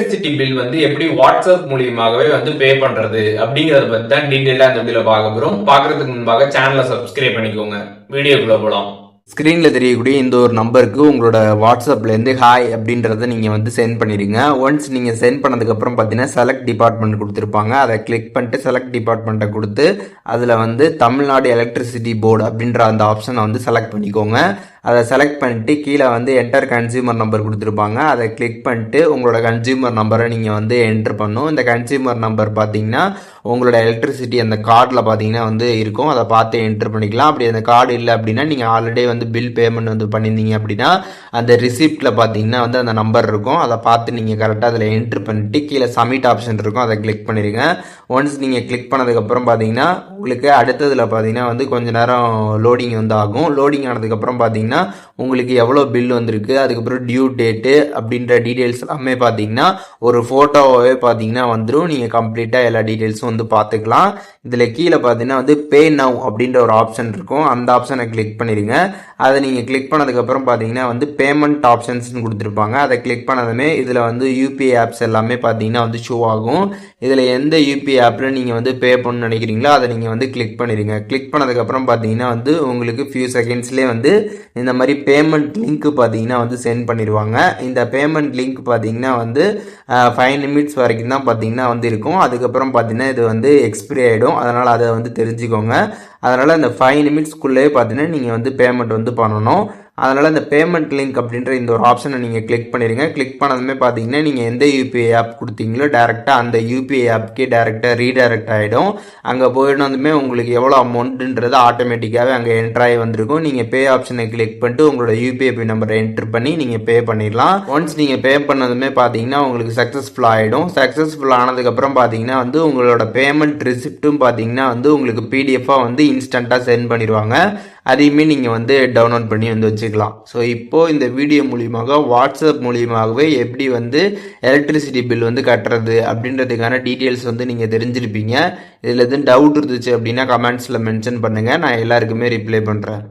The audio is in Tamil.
எலக்ட்ரிசிட்டி பில் வந்து எப்படி வாட்ஸ்அப் மூலியமாகவே வந்து பே பண்றது அப்படிங்கறத பத்தி தான் டீடைலா இந்த வீடியோல பார்க்க போறோம். பார்க்கறதுக்கு முன்பாக சேனலை சப்ஸ்கிரைப் பண்ணிக்கோங்க. வீடியோக்குள்ள போலாம். ஸ்க்ரீனில் தெரியக்கூடிய இந்த ஒரு நம்பருக்கு உங்களோட வாட்ஸ்அப்லேருந்து ஹாய் அப்படின்றத நீங்கள் வந்து சென்ட் பண்ணிடுங்க. ஒன்ஸ் நீங்கள் சென்ட் பண்ணதுக்கப்புறம் பார்த்தீங்கன்னா செலக்ட் டிபார்ட்மெண்ட் கொடுத்துருப்பாங்க. அதை கிளிக் பண்ணிட்டு செலக்ட் டிபார்ட்மெண்ட்டை கொடுத்து அதில் வந்து தமிழ்நாடு எலக்ட்ரிசிட்டி போர்டு அப்படின்ற அந்த ஆப்ஷனை வந்து செலக்ட் பண்ணிக்கோங்க. அதை செலக்ட் பண்ணிட்டு கீழே வந்து என்டர் கன்சியூமர் நம்பர் கொடுத்துருப்பாங்க. அதை கிளிக் பண்ணிட்டு உங்களோட கன்சியூமர் நம்பரை நீங்கள் வந்து என்ட்ரு பண்ணணும். இந்த கன்சியூமர் நம்பர் பார்த்தீங்கன்னா உங்களோட எலக்ட்ரிசிட்டி அந்த கார்டில் பார்த்தீங்கன்னா வந்து இருக்கும். அதை பார்த்து என்ட்ரு பண்ணிக்கலாம். அப்படி அந்த கார்டு இல்லை அப்படின்னா நீங்கள் ஆல்ரெடி வந்து பில் பேமெண்ட் வந்து பண்ணியிருந்தீங்க அப்படின்னா அந்த ரிசிப்டில் பார்த்தீங்கன்னா வந்து அந்த நம்பர் இருக்கும். அதை பார்த்து நீங்கள் கரெக்டாக அதில் என்ட்ரு பண்ணிட்டு கீழே சப்மிட் ஆப்ஷன் இருக்கும். அதை கிளிக் பண்ணிடுங்க. ஒன்ஸ் நீங்கள் கிளிக் பண்ணதுக்கப்புறம் பார்த்தீங்கன்னா உங்களுக்கு அடுத்ததில் பார்த்தீங்கன்னா வந்து கொஞ்சம் நேரம் லோடிங் வந்து ஆகும். லோடிங் ஆனதுக்கப்புறம் பார்த்தீங்கன்னா உங்களுக்கு எவ்வளோ பில் வந்திருக்கு, அதுக்கப்புறம் டியூ டேட்டு அப்படின்ற டீட்டெயில்ஸ் எல்லாமே பார்த்தீங்கன்னா ஒரு ஃபோட்டோவே பார்த்தீங்கன்னா வந்துடும். நீங்கள் கம்ப்ளீட்டாக எல்லா டீட்டெயில்ஸும் வந்து பார்த்துக்கலாம். இதில் கீழே பார்த்தீங்கன்னா வந்து பே நவ் அப்படின்ற ஒரு ஆப்ஷன் இருக்கும். அந்த ஆப்ஷனை கிளிக் பண்ணிடுங்க. அதை நீங்கள் கிளிக் பண்ணதுக்கப்புறம் பார்த்தீங்கன்னா வந்து பேமெண்ட் ஆப்ஷன்ஸ்னு கொடுத்துருப்பாங்க. அதை கிளிக் பண்ணதுமே இதில் வந்து யூபிஐ ஆப்ஸ் எல்லாமே பார்த்தீங்கன்னா வந்து ஷோ ஆகும். இதில் எந்த யூபிஐ ஆப்பில் நீங்கள் வந்து பே பண்ணணும்னு நினைக்கிறீங்களோ அதை நீங்கள் வந்து கிளிக் பண்ணிடுங்க. கிளிக் பண்ணதுக்கப்புறம் பார்த்தீங்கன்னா வந்து உங்களுக்கு ஃபியூ செகண்ட்ஸ்லேயே வந்து இந்த மாதிரி பேமெண்ட் லிங்க் பார்த்தீங்கன்னா வந்து சென்ட் பண்ணிடுவாங்க. இந்த பேமெண்ட் லிங்க் பார்த்தீங்கன்னா வந்து 5 நிமிட்ஸ் வரைக்கும் தான் பார்த்தீங்கன்னா வந்து இருக்கும். அதுக்கப்புறம் பார்த்தீங்கன்னா இது வந்து எக்ஸ்பிரி ஆகிடும். அதனால் அதை வந்து தெரிஞ்சுக்கோங்க. அதனால் இந்த 5 நிமிட்ஸ்க்குள்ளேயே பார்த்தீங்கன்னா நீங்கள் வந்து பேமெண்ட் வந்து பண்ணணும். அதனால் இந்த பேமெண்ட் லிங்க் அப்படின்ற இந்த ஒரு ஆப்ஷனை நீங்கள் கிளிக் பண்ணிடுங்க. கிளிக் பண்ணதுமே பார்த்தீங்கன்னா நீங்கள் எந்த யூபிஐ ஆப் கொடுத்தீங்களோ டேரெக்டாக அந்த யூபிஐ ஆப்க்கே டேரெக்டாக ரீடைரக்ட் ஆகிடும். அங்கே போயிடுனதுமே உங்களுக்கு எவ்வளோ அமௌண்ட்டுன்றது ஆட்டோமேட்டிக்காகவே அங்கே என்ட்ராகி வந்திருக்கும். நீங்கள் பே ஆப்ஷனை கிளிக் பண்ணிட்டு உங்களோட யூபிஐ நம்பரை என்ட்ரு பண்ணி நீங்கள் பே பண்ணிடலாம். ஒன்ஸ் நீங்கள் பே பண்ணதுமே பார்த்தீங்கன்னா உங்களுக்கு சக்ஸஸ்ஃபுல் ஆகிடும். சக்ஸஸ்ஃபுல் ஆனதுக்கப்புறம் பார்த்தீங்கன்னா வந்து உங்களோட பேமெண்ட் ரிசிப்ட்டும் பார்த்தீங்கன்னா வந்து உங்களுக்கு பிடிஎஃபாக வந்து இன்ஸ்டண்ட்டாக சென்ட் பண்ணிடுவாங்க. அதையுமே நீங்கள் வந்து டவுன்லோட் பண்ணி வந்து வச்சுக்கலாம். ஸோ இப்போது இந்த வீடியோ மூலியமாக வாட்ஸ்அப் மூலியமாகவே எப்படி வந்து எலக்ட்ரிசிட்டி பில் வந்து கட்டுறது அப்படின்றதுக்கான டீட்டெயில்ஸ் வந்து நீங்கள் தெரிஞ்சிருப்பீங்க. இதில் எதுவும் டவுட் இருந்துச்சு அப்படின்னா கமெண்ட்ஸில் மென்ஷன் பண்ணுங்கள். நான் எல்லாருக்குமே ரிப்ளை பண்ணுறேன்.